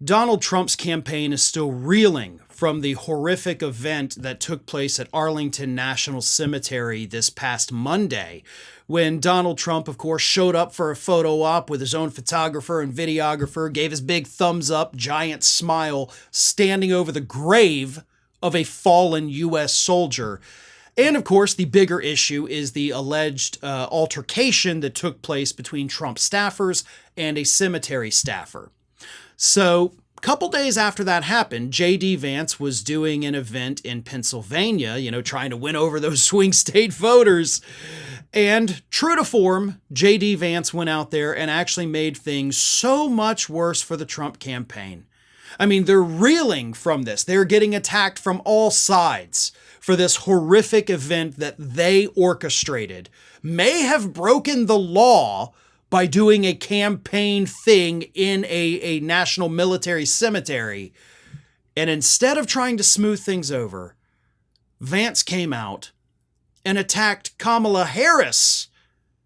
Donald Trump's campaign is still reeling from the horrific event that took place at Arlington National Cemetery this past Monday, when Donald Trump, of course, showed up for a photo op with his own photographer and videographer, gave his big thumbs up, giant smile, standing over the grave of a fallen U.S. soldier. And of course, the bigger issue is the alleged altercation that took place between Trump staffers and a cemetery staffer. So a couple days after that happened, J.D. Vance was doing an event in Pennsylvania, trying to win over those swing state voters. And true to form, J.D. Vance went out there and actually made things so much worse for the Trump campaign. I mean, they're reeling from this. They're getting attacked from all sides for this horrific event that they orchestrated, may have broken the law by doing a campaign thing in a national military cemetery. And instead of trying to smooth things over, Vance came out and attacked Kamala Harris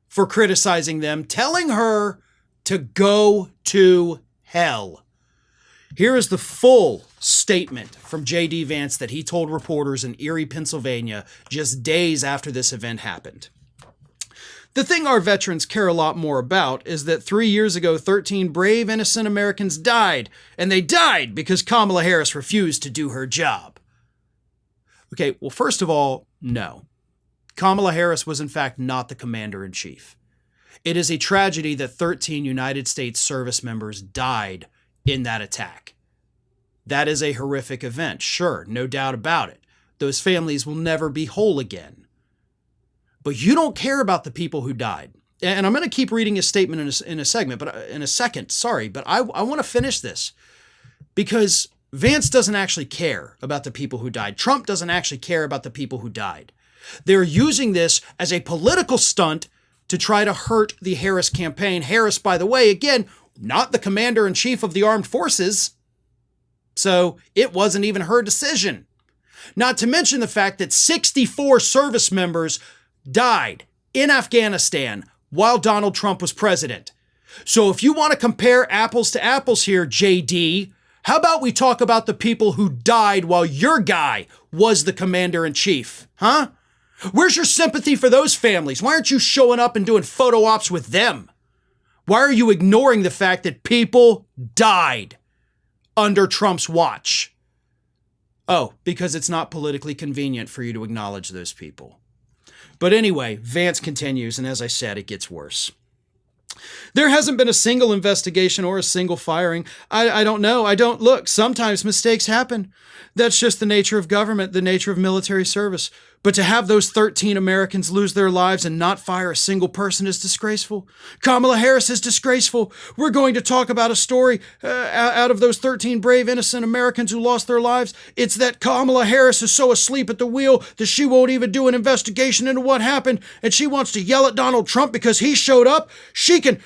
for criticizing them, telling her to go to hell. Here is the full statement from J.D. Vance that he told reporters in Erie, Pennsylvania, just days after this event happened. The thing our veterans care a lot more about is that 3 years ago, 13 brave, innocent Americans died, and they died because Kamala Harris refused to do her job. Okay, well, first of all, no. Kamala Harris was in fact not the commander-in-chief. It is a tragedy that 13 United States service members died in that attack. That is a horrific event, sure, no doubt about it. Those families will never be whole again. But you don't care about the people who died. And I'm going to keep reading his statement in a second, but I want to finish this because Vance doesn't actually care about the people who died. Trump doesn't actually care about the people who died. They're using this as a political stunt to try to hurt the Harris campaign. Harris, by the way, again, not the commander-in-chief of the armed forces. So it wasn't even her decision. Not to mention the fact that 64 service members died in Afghanistan while Donald Trump was president. So if you want to compare apples to apples here, JD, how about we talk about the people who died while your guy was the commander-in-chief, huh? Where's your sympathy for those families? Why aren't you showing up and doing photo ops with them? Why are you ignoring the fact that people died under Trump's watch? Oh, because it's not politically convenient for you to acknowledge those people. But anyway, Vance continues, and as I said, it gets worse. There hasn't been a single investigation or a single firing. I don't know. Look, sometimes mistakes happen. That's just the nature of government, the nature of military service. But to have those 13 Americans lose their lives and not fire a single person is disgraceful. Kamala Harris is disgraceful. We're going to talk about a story out of those 13 brave, innocent Americans who lost their lives. It's that Kamala Harris is so asleep at the wheel that she won't even do an investigation into what happened, and she wants to yell at Donald Trump because he showed up. She can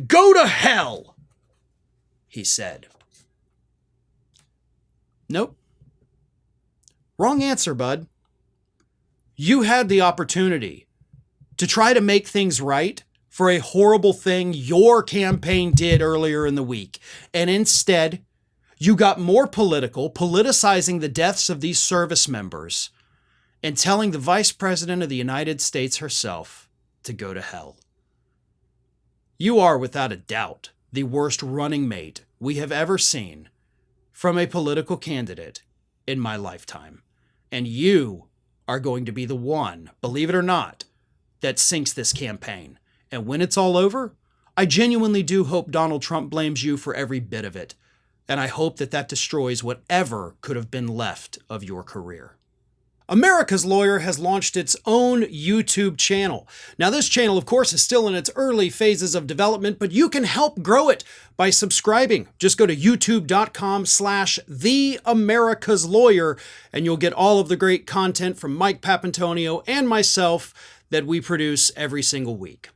go to hell, he said. Nope. Wrong answer, bud. You had the opportunity to try to make things right for a horrible thing your campaign did earlier in the week. And instead, you got more political, politicizing the deaths of these service members and telling the Vice President of the United States herself to go to hell. You are, without a doubt, the worst running mate we have ever seen from a political candidate in my lifetime. And you are going to be the one, believe it or not, that sinks this campaign. And when it's all over, I genuinely do hope Donald Trump blames you for every bit of it. And I hope that destroys whatever could have been left of your career. America's Lawyer has launched its own YouTube channel. Now, this channel, of course, is still in its early phases of development, but you can help grow it by subscribing. Just go to youtube.com/TheAmericasLawyer, and you'll get all of the great content from Mike Papantonio and myself that we produce every single week.